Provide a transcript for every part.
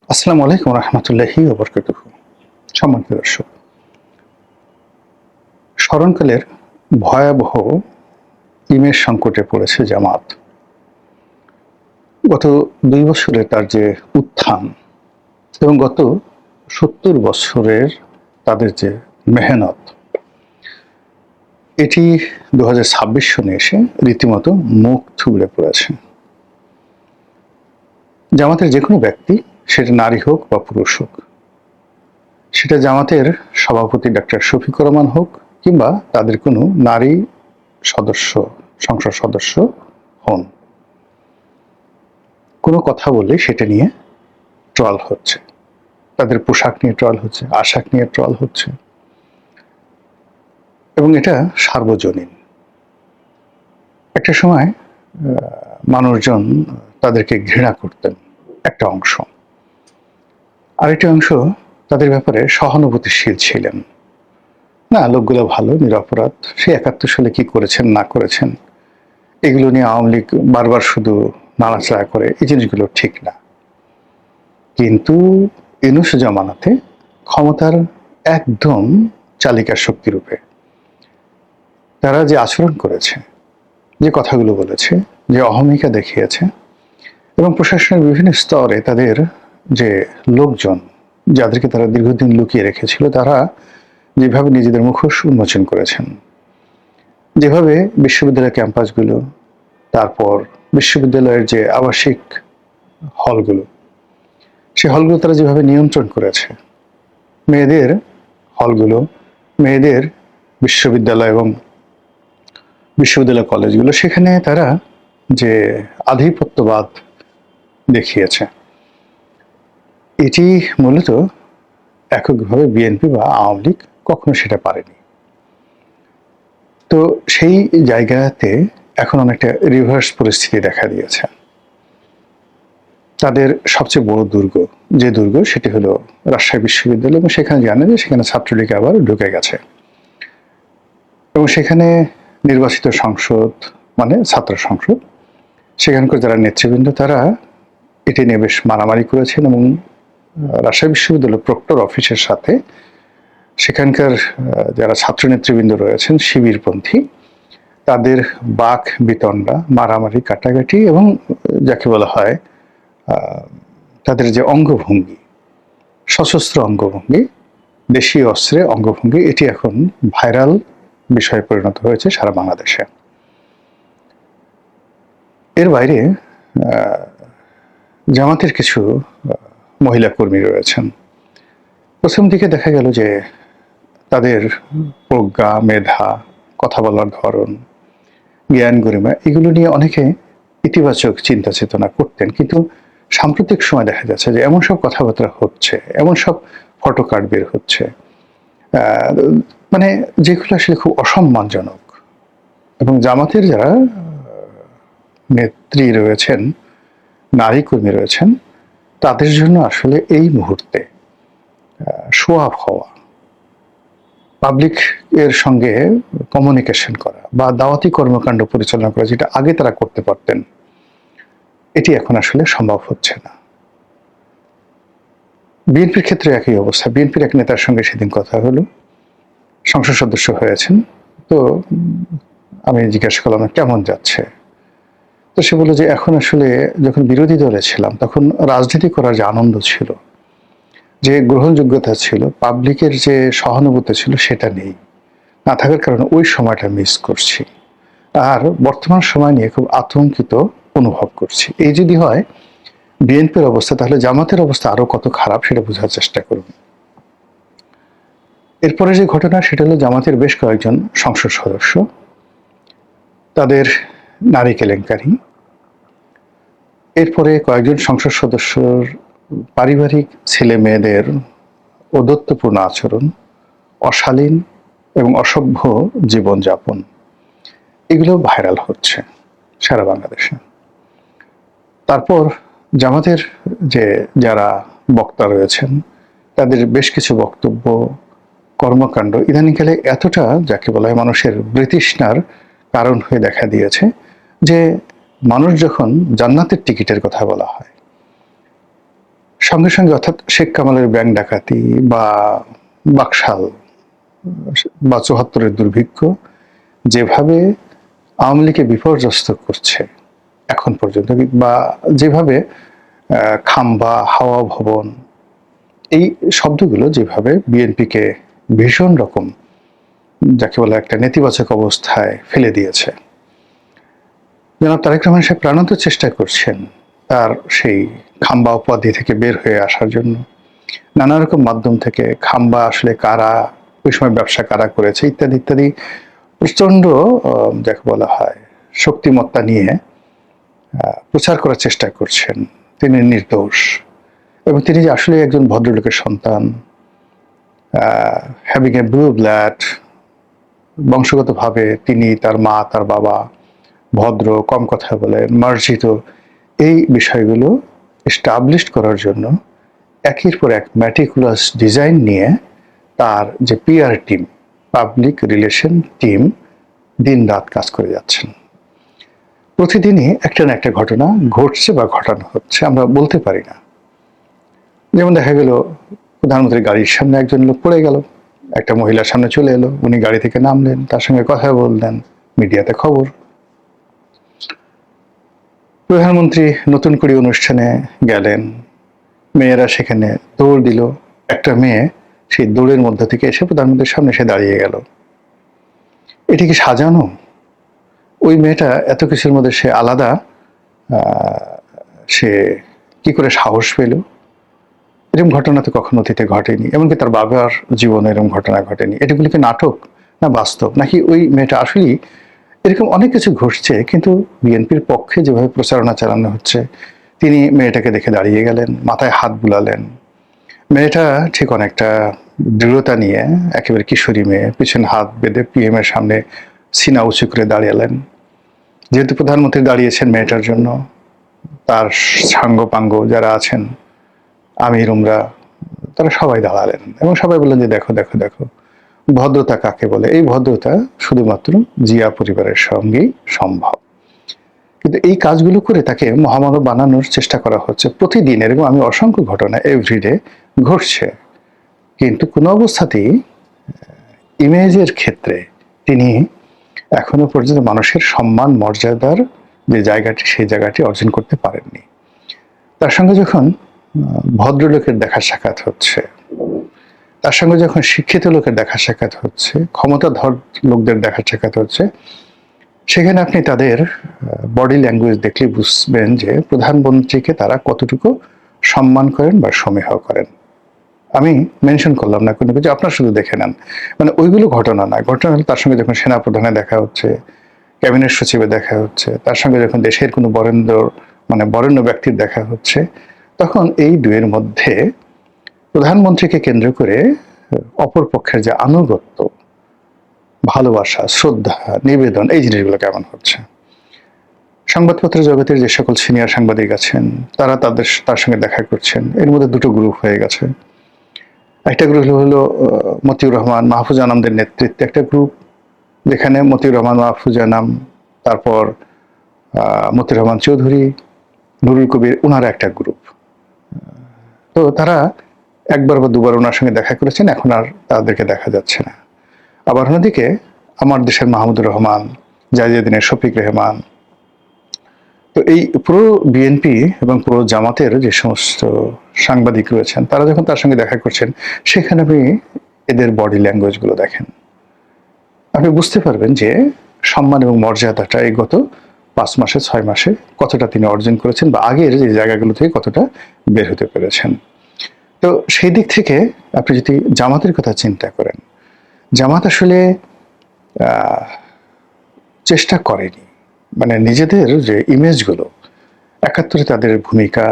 আসসালামু আলাইকুম রহমতুল্লাহি ওয়া বারাকাতুহু। সম্মানিত দর্শক, স্মরণকালের ভয়াবহ ইমেজ সংকটে পড়েছে জামাত। গত ২ বছরে তার যে উত্থান এবং গত ৭০ বছরের তাদের যে মেহনত, এটি ২০২৬ সনে এসে রীতিমতো মুখ থুবড়ে পড়েছে। জামাতের যে কোনো ব্যক্তি, সেটা নারী হোক বা পুরুষ হোক, সেটা জামাতের সভাপতি ডাক্তার শফিকুর রহমান হোক কিংবা তাদের কোনো নারী সদস্য, সংসদ সদস্য হন, কোনো কথা বললে সেটা নিয়ে ট্রল হচ্ছে। তাদের পোশাক নিয়ে ট্রল হচ্ছে, আশাক নিয়ে ট্রল হচ্ছে, এবং এটা সার্বজনীন। একটা সময় মানুষজন তাদেরকে ঘৃণা করতেন একটা অংশ, আরেকটি অংশ তাদের ব্যাপারে সহানুভূতিশীল ছিলেন। না, লোকগুলো ভালো, নিরপরাধ, সে ৭১ সালে কি করেছেন না করেছেন এগুলো নিয়ে আওয়ামী লীগ বারবার শুধু নাড়াচাড়া করে, এই জিনিসগুলো ঠিক না। কিন্তু ইউনূস জামানাতে ক্ষমতার একদম চালিকা শক্তি রূপে তারা যে আচরণ করেছে, যে কথাগুলো বলেছে, যে অহমিকা দেখিয়েছে, এবং প্রশাসনের বিভিন্ন স্তরে তাদের যে লোকজন, যাদেরকে তারা দীর্ঘদিন লুকিয়ে রেখেছিল, তারা যেভাবে নিজেদের মুখোশ উন্মোচন করেছেন, যেভাবে বিশ্ববিদ্যালয়ের ক্যাম্পাসগুলো, তারপর বিশ্ববিদ্যালয়ের যে আবাসিক হলগুলো, সেই হলগুলো তারা যেভাবে নিয়ন্ত্রণ করেছে, মেয়েদের হলগুলো, মেয়েদের বিশ্ববিদ্যালয় এবং বিশ্ববিদ্যালয় কলেজগুলো, সেখানে তারা যে আধিপত্যবাদ দেখিয়েছে, এটি মূলত এককভাবে বিএনপি বা আওয়ামী লীগ কখনো সেটা পারেনি। তো সেই জায়গাতে এখন অনেকটা রিভার্স পরিস্থিতি দেখা দিয়েছে। তাদের সবচেয়ে বড় দুর্গ, যে দুর্গ, সেটি হলো রাজশাহী বিশ্ববিদ্যালয়, এবং সেখানে জানে যে সেখানে ছাত্রলীগ আবার ঢুকে গেছে, এবং সেখানে নির্বাচিত সংসদ মানে ছাত্র সংসদ, সেখানকার যারা নেতৃবৃন্দ, তারা এটি নিয়ে বেশ মারামারি করেছেন, এবং রাজশাহী বিশ্ববিদ্যালয় প্রক্টর অফিসের সাথে সেখানকার যারা ছাত্র নেতৃবৃন্দ রয়েছেন শিবিরপন্থী, তাদের বাক বিতণ্ডা, মারামারি, কাটাকাটি, এবং যাকে বলা হয় তাদের যে অঙ্গভঙ্গি, সশস্ত্র অঙ্গভঙ্গি, দেশীয় অস্ত্রে অঙ্গভঙ্গি, এটি এখন ভাইরাল বিষয়ে পরিণত হয়েছে সারা বাংলাদেশে। এর বাইরে জামাতের কিছু মহিলা কর্মী রয়েছেন। প্রথম দিকে দেখা গেল যে তাদের প্রজ্ঞা, মেধা, কথা বলার ধরন, জ্ঞান গরিমা, এগুলো নিয়ে অনেকে ইতিবাচক চিন্তা চেতনা করতেন, কিন্তু সাম্প্রতিক সময় দেখা যাচ্ছে যে এমন সব কথাবার্তা হচ্ছে, এমন সব ফটো কার্ড বের হচ্ছে, মানে যেগুলো আসলে খুব অসম্মানজনক। এবং জামাতের যারা নেত্রী রয়েছেন, নারী কর্মী রয়েছেন, তাদের জন্য আসলে এই মুহূর্তে শো অফ হওয়া, পাবলিক এর সঙ্গে কমিউনিকেশন করা বা দাওয়াতি কর্মকাণ্ড পরিচালনা করা, যেটা আগে তারা করতে পারতেন, এটি এখন আসলে সম্ভব হচ্ছে না। বিএনপির ক্ষেত্রে একই অবস্থা। বিএনপির এক নেতার সঙ্গে সেদিন কথা হলো, সংসদ সদস্য হয়েছেন। তো আমি জিজ্ঞাসা করলাম কেমন যাচ্ছে, তো সে বলল যে এখন আসলে যখন বিরোধী দলে ছিলাম তখন রাজনীতি করার যে আনন্দ ছিল, যে গ্রহণযোগ্যতা ছিল, পাবলিকের যে সহানুভূতি ছিল, সেটা নেই, না থাকার কারণে ওই সময়টা মিস করছি, আর বর্তমান সময় নিয়ে খুব আতঙ্কিত অনুভব করছি। এই যদি হয় বিএনপির অবস্থা, তাহলে জামাতের অবস্থা আরো কত খারাপ সেটা বোঝার চেষ্টা করুন। এরপরে যে ঘটনা, সেটা হলো জামাতের বেশ কয়েকজন সংসদ সদস্য, তাদের নারী কেলেঙ্কারি, এরপরে কয়েকজন সংসদ সদস্যর পারিবারিক ছেলে মেয়েদের ঔদ্ধত্যপূর্ণ আচরণ, অশালীন এবং অসভ্য জীবনযাপন, এগুলো ভাইরাল হচ্ছে সারা বাংলাদেশে। তারপর জামাতের যে যারা বক্তা রয়েছেন, তাদের বেশ কিছু বক্তব্য, কর্মকাণ্ড ইদানিংকালে এতটা, যাকে বলা হয় মানুষের বৃতৃষ্ণার কারণ হয়ে দেখা দিয়েছে, যে মানুষ যখন জান্নাতের টিকিটের কথা বলা হয়, সঙ্গে সঙ্গে অর্থাৎ শেখ কামালের ব্যাংক ডাকাতি বা বাকশাল বা ৭৪-এর দুর্ভিক্ষ যেভাবে আওয়ামী লীগকে বিপর্যস্ত করছে এখন পর্যন্ত, বা যেভাবে খাম্বা, হাওয়া ভবন, এই শব্দগুলো যেভাবে বিএনপিকে ভীষণ রকম যাকে বলে একটা নেতিবাচক অবস্থায় ফেলে দিয়েছে। জনাব তারেক রহমান সাহেব প্রাণান্ত চেষ্টা করছেন তার সেই খাম্বা উপাধি থেকে বের হয়ে আসার জন্য। নানা রকম মাধ্যম থেকে খাম্বা আসলে কারা, ওই সময় ব্যবসা কারা করেছে ইত্যাদি ইত্যাদি প্রচন্ড যাকে বলা হয় শক্তিমত্তা নিয়ে প্রচার করার চেষ্টা করছেন তিনি নির্দোষ এবং তিনি যে আসলে একজন ভদ্রলোকের সন্তান, হ্যাভিং এ ব্লু ব্লাড, বংশগতভাবে তিনি, তার মা, তার বাবা ভদ্র, কম কথা বলেন, মার্জিত, এই বিষয়গুলো এস্টাবলিশ করার জন্য একের পর এক ম্যাটিকুলাস ডিজাইন নিয়ে তার যে PR team, public relation team দিন রাত কাজ করে যাচ্ছেন। প্রতিদিনই একটা না একটা ঘটনা ঘটছে বা ঘটানো হচ্ছে, আমরা বলতে পারি না। যেমন দেখা গেল প্রধানমন্ত্রীর গাড়ির সামনে একজন লোক পড়ে গেল, একটা মহিলার সামনে চলে এলো, উনি গাড়ি থেকে নামলেন, তার সঙ্গে কথা বললেন, মিডিয়াতে খবর। প্রধানমন্ত্রী নতুন করে অনুষ্ঠানে গেলেন, মেয়েরা সেখানে দৌড় দিল, একটা মেয়ে সেই দৌড়ের মধ্যে থেকে এসে প্রধানমন্ত্রীর সামনে এসে দাঁড়িয়ে গেল। এটি কি সাজানো? ওই মেয়েটা এত কিছুর মধ্যে সে আলাদা, সে কি করে সাহস পেল? এরকম ঘটনা তো কখনো অতীতে ঘটেনি, এমনকি তার বাবার জীবনে এরকম ঘটনা ঘটেনি। এটাগুলি কি নাটক না বাস্তব, নাকি ওই মেয়েটা আসলেই? এরকম অনেক কিছু ঘটছে, কিন্তু বিএনপির পক্ষে যেভাবে প্রচারণা চালানো হচ্ছে, তিনি মেয়েটাকে দেখে দাঁড়িয়ে গেলেন, মাথায় হাত বুলালেন। মেয়েটা ঠিক অনেকটা দৃঢ়তা নিয়ে, একেবারে কিশোরী মেয়ে, পিছনে হাত বেঁধে পিএম এর সামনে সিনা উঁচু করে দাঁড়িয়েলেন। যেহেতু প্রধানমন্ত্রী দাঁড়িয়েছেন মেয়েটার জন্য, তার সাঙ্গ পাঙ্গ যারা আছেন, আমির উমরা, তারা সবাই দাঁড়ালেন এবং সবাই বললেন যে দেখো দেখো দেখো ভদ্রতা কাকে বলে। এই ভদ্রতা শুধুমাত্র জিয়া পরিবারের সঙ্গেই সম্ভব। কিন্তু এই কাজগুলো করে তাকে মহামানব বানানোর চেষ্টা করা হচ্ছে প্রতিদিন, এরকম আমি অসংখ্য ঘটনা এভরিডে ঘটছে। কিন্তু কোনো অবস্থাতেই ইমেজের ক্ষেত্রে তিনি এখনো পর্যন্ত মানুষের সম্মান মর্যাদার যে জায়গাটি, সেই জায়গাটি অর্জন করতে পারেননি। তার সঙ্গে যখন ভদ্রলোকের দেখা সাক্ষাৎ হচ্ছে, তার সঙ্গে যখন শিক্ষিত লোকের দেখা সাক্ষাৎ হচ্ছে, ক্ষমতাধর লোকদের দেখা সাক্ষাৎ হচ্ছে, সেখানে আপনি তাদের বডি ল্যাঙ্গুয়েজ দেখলে বুঝবেন যে প্রধানমন্ত্রীকে তারা কতটুকু সম্মান করেন বা সমীহ করেন। আমি মেনশন করলাম না কোনো কিছু, আপনারা শুধু দেখে নেন। মানে ওইগুলো ঘটনা না, ঘটনা হলো তার সঙ্গে যখন সেনাপ্রধানে দেখা হচ্ছে, ক্যাবিনেট সচিবের দেখা হচ্ছে, তার সঙ্গে যখন দেশের কোনো বরেণ্য ব্যক্তির দেখা হচ্ছে, তখন এই দুয়ের মধ্যে প্রধানমন্ত্রীকে কেন্দ্র করে অপর পক্ষের যে আনুগত্য, ভালোবাসা, শ্রদ্ধা, নিবেদন, এই জিনিসগুলো কেমন হচ্ছে। সংবাদপত্র জগতের যে সকল সিনিয়র সাংবাদিক আছেন, তারা তার সঙ্গে দেখা করছেন। এর মধ্যে দুটো গ্রুপ হয়ে গেছে। একটা গ্রুপ হলো মতিউর রহমান, মাহফুজ আনামদের নেতৃত্বে একটা গ্রুপ, যেখানে মতিউর রহমান, মাহফুজ আনাম, তারপর মতিউর রহমান চৌধুরী, নুরুল কবির, ওনারা একটা গ্রুপ। তো তারা একবার বা দুবার ওনার সঙ্গে দেখা করেছেন, এখন আর তাদেরকে দেখা যাচ্ছে না। আবার অন্যদিকে আমার দেশের মাহমুদুর রহমান, জাহিদুদ্দিনের শফিক রেহমান, তো এই পুরো বিএনপি এবং পুরো জামাতের যে সমস্ত সাংবাদিক রয়েছেন, তারা যখন তার সঙ্গে দেখা করছেন, সেখানে আপনি এদের বডি ল্যাঙ্গুয়েজগুলো দেখেন, আপনি বুঝতে পারবেন যে সম্মান এবং মর্যাদাটা এই গত 5 মাসে 6 মাসে কতটা তিনি অর্জন করেছেন, বা আগের যে জায়গাগুলো থেকে কতটা বের হতে পেরেছেন। তো সেই দিক থেকে আপনি যদি জামাতের কথা চিন্তা করেন, জামাত আসলে চেষ্টা করেনি, মানে নিজেদের যে ইমেজগুলো, 71-এ তাদের ভূমিকা,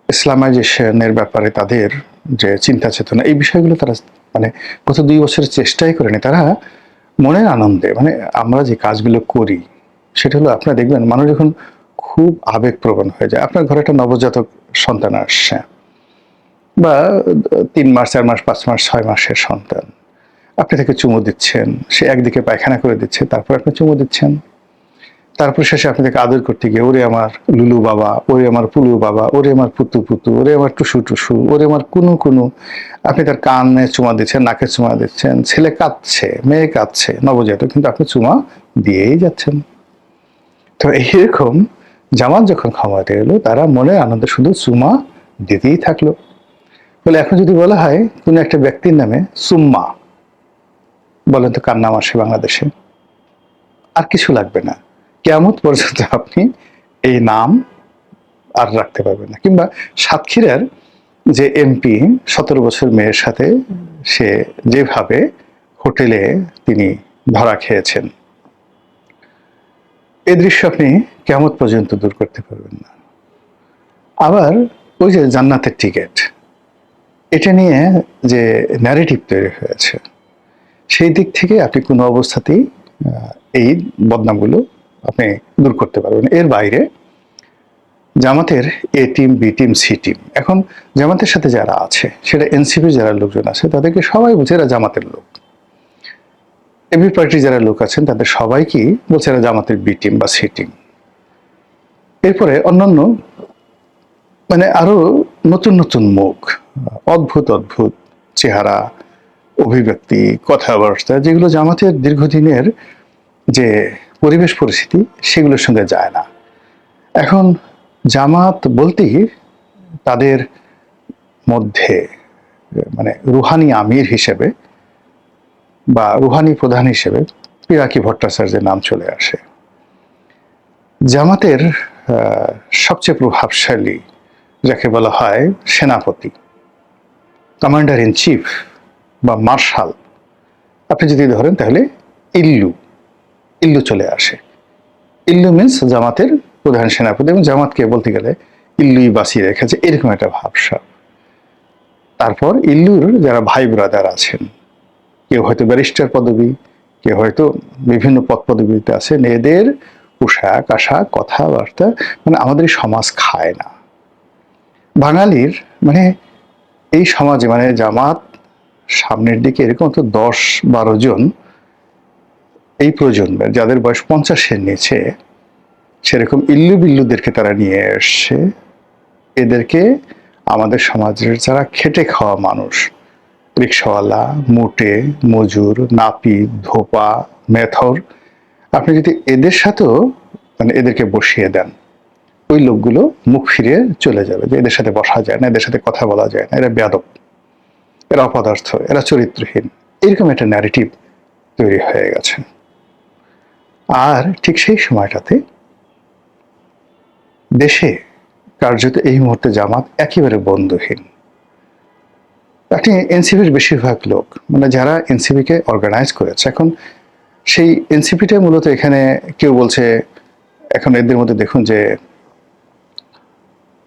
ইসলামাইজেশনের ব্যাপারে তাদের যে চিন্তা চেতনা, এই বিষয়গুলো তারা মানে গত 2 বছরের চেষ্টাই করেনি। তারা মনের আনন্দে, মানে আমরা যে কাজগুলো করি, সেটা হলো আপনারা দেখবেন মানুষ যখন খুব আবেগপ্রবণ হয়ে যায়, আপনার ঘরে একটা নবজাতক সন্তান আসছে, বা 3 মাস 4 মাস 5 মাস 6 মাসের সন্তান, আপনি তাকে চুমু দিচ্ছেন, সে একদিকে পায়খানা করে দিচ্ছে, তারপর আপনি চুমু দিচ্ছেন। তারপর শেষে আপনি তাকে আদর করতে গিয়ে ওরে আমার লুলু বাবা, ওরে আমার পুলু বাবা, ওরে আমার পুতু পুতু, ওরে আমার টুসু টুসু, ওরে আমার কুনু কুনু, আপনি তার কানে চুমা দিচ্ছেন, নাকে চুমা দিচ্ছেন, ছেলে কাঁদছে, মেয়ে কাঁদছে, নবজাতক, কিন্তু আপনি চুমা দিয়েই যাচ্ছেন। তো এইরকম জামাত যখন ক্ষমতায় এলো, তারা মনে আনন্দে শুধু চুমা দিতেই থাকলো। বলে এখন যদি বলা হয় কোন একটা ব্যক্তির নামে সুম্মা, বলেন তো কার নাম আসে বাংলাদেশে? আর কিছু লাগবে না, কিয়ামত পর্যন্ত আপনি এই নাম আর রাখতে পারবেন না। কিংবা সাতক্ষীরার যে এমপি 17 বছর মেয়ের সাথে সে যেভাবে হোটেলে তিনি ধরা খেয়েছেন, এই দৃশ্য আপনি কিয়ামত পর্যন্ত দূর করতে পারবেন না। আবার ওই যে জান্নাতের টিকিট, এটা নিয়ে যে ন্যারেটিভ তৈরি হয়েছে, সেই দিক থেকে আপনি কোনো অবস্থাতেই এই বদনামগুলো আপনি দূর করতে পারবেন। এর বাইরে জামাতের A team, B team, C team, এখন জামাতের সাথে যারা আছে, সেটা এনসিপির যারা লোকজন আছে, তাদেরকে সবাই বলছে এরা জামাতের লোক। এবি পার্টির যারা লোক আছেন তাদের সবাইকেই বলছে এরা জামাতের বি টিম বা সি টিম। এরপরে অন্যান্য মানে আরো নতুন নতুন মুখ, অদ্ভুত অদ্ভুত চেহারা, অভিব্যক্তি, কথাবার্তা, যেগুলো জামাতের দীর্ঘদিনের যে পরিবেশ পরিস্থিতি সেগুলোর সঙ্গে যায় না। এখন জামাত বলতেই তাদের মধ্যে মানে রুহানি আমির হিসেবে বা রুহানি প্রধান হিসেবে পিনাকি ভট্টাচার্যের নাম চলে আসে। জামাতের সবচেয়ে প্রভাবশালী যাকে বলা হয় সেনাপতি, কমান্ডার ইন চিফ বা মার্শাল, আপনি যদি ধরেন তাহলে ইল্লু, ইল্লু চলে আসে। ইল্লু মিন্স জামাতের প্রধান সেনাপতি, এবং জামাতকে বলতে গেলে ইল্লুই বাঁচিয়ে রেখেছে, এরকম একটা ভাবসাব। তারপর ইল্লুর যারা ভাই ব্রাদার আছেন, কেউ হয়তো ব্যারিস্টার পদবী, কেউ হয়তো বিভিন্ন পদ পদবীতে আছেন, এদের পোশাক আশাক কথাবার্তা মানে আমাদের সমাজ খায় না। বাঙালির মানে এই সমাজে মানে জামাত সামনের দিকে এরকম তো 10-12 জন এই প্রজন্মের যাদের বয়স 50-এর নিচে, সেরকম ইল্লু বিল্লুদেরকে তারা নিয়ে এসছে। এদেরকে আমাদের সমাজের যারা খেটে খাওয়া মানুষ, রিক্সাওয়ালা, মোটে, মজুর, নাপিত, ধোপা, মেথর, আপনি যদি এদের সাথেও মানে এদেরকে বসিয়ে দেন, ওই লোকগুলো মুখ ফিরে চলে যাবে যে এদের সাথে বসা যায় না, এদের সাথে কথা বলা যায় না, এরা বেয়াদব, এরা অপদার্থ, এরা চরিত্রহীন, এরকম একটা ন্যারেটিভ তৈরি হয়ে গেছে। আর ঠিক সেই সময়টাতে দেশে কার্যত এই মুহূর্তে জামাত একেবারে বন্ধুহীন। আপনি এনসিপির বেশিরভাগ লোক মানে যারা এনসিপিকে অর্গানাইজ করেছে, এখন সেই এনসিপিটা মূলত এখানে কেউ বলছে, এখন এদের মধ্যে দেখুন যে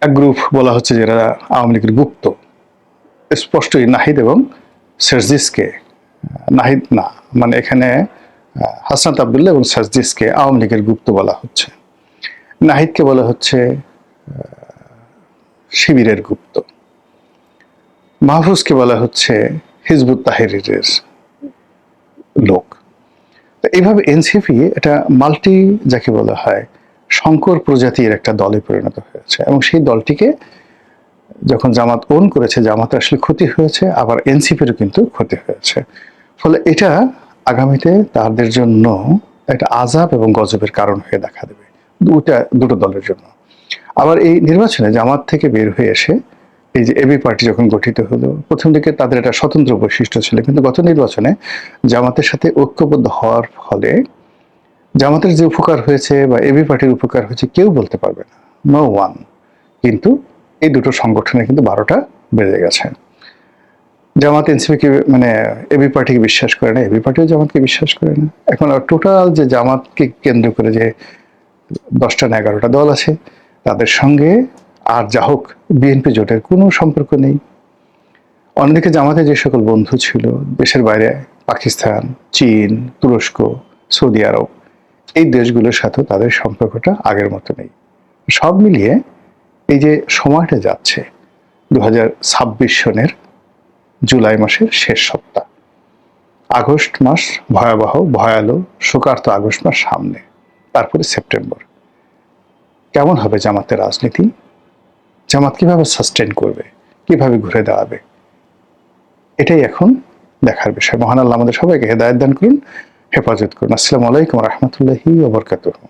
এক গ্রুপ বলা হচ্ছে যারা আওয়ামী লীগের গুপ্ত, স্পষ্টই নাহিদ এবং সার্জিসকে, নাহিদ না মানে এখানে হাসনাত আবদুল্লাহ এবং সার্জিসকে আওয়ামী লীগের গুপ্ত বলা হচ্ছে, নাহিদকে বলা হচ্ছে শিবিরের গুপ্ত, মাহফুজকে বলা হচ্ছে হিজবুত তাহরিরের লোক। তো এইভাবে এনসিপি এটা মাল্টি যাকে বলা হয় শঙ্কর প্রজাতির একটা দলে পরিণত হয়েছে, এবং সেই দলটিকে যখন জামাত ওন করেছে, জামাতের আসলে ক্ষতি হয়েছে, আবার এনসিপিরও কিন্তু ক্ষতি হয়েছে। ফলে এটা আগামীতে তাদের জন্য একটা আযাব এবং গজবের কারণ হয়ে দেখা দেবে দুটো দলের জন্য। আবার এই নির্বাচনে জামাত থেকে বের হয়ে এসে এই যে এবি পার্টি যখন গঠিত হলো, প্রথম দিকে তাদের একটা স্বতন্ত্র বৈশিষ্ট্য ছিল, কিন্তু গত নির্বাচনে জামাতের সাথে ঐক্যবদ্ধ হওয়ার ফলে জামাতের যে উপকার হয়েছে বা এবি পার্টির উপকার হয়েছে কেউ বলতে পারবে না, নো ওয়ান। কিন্তু এই দুটো সংগঠনে কিন্তু 12টা বেজে গেছে। জামাত এনসিপিকে মানে এবি পার্টিকে বিশ্বাস করে না, এবি পার্টিও জামাতকে বিশ্বাস করে না। এখন টোটাল যে জামাতকে কেন্দ্র করে যে 10টা না 11টা দল আছে, তাদের সঙ্গে আর যা হোক বিএনপি জোটের কোনো সম্পর্ক নেই। অন্যদিকে জামাতের যে সকল বন্ধু ছিল দেশের বাইরে, পাকিস্তান, চীন, তুরস্ক, সৌদি আরব, এই দেশগুলোর সাথে তাদের সম্পর্কটা আগের মতো নেই। সব মিলিয়ে এই যে সময়টা যাচ্ছে 2026 সনের জুলাই মাসের শেষ সপ্তাহ, আগস্ট মাস ভয়াবহ ভয়ালো শোকার্ত আগস্ট মাস সামনে, তারপরে সেপ্টেম্বর। কেমন হবে জামাতের রাজনীতি? জামাত কিভাবে সাস্টেন করবে, কিভাবে ঘুরে দাঁড়াবে, এটাই এখন দেখার বিষয়। মহান আল্লাহ আমাদের সবাইকে হেদায়েত দান করুন, হেফাজত করুন। আসসালামু আলাইকুম রহমতুল্লাহি ওয়া বারাকাতুহু।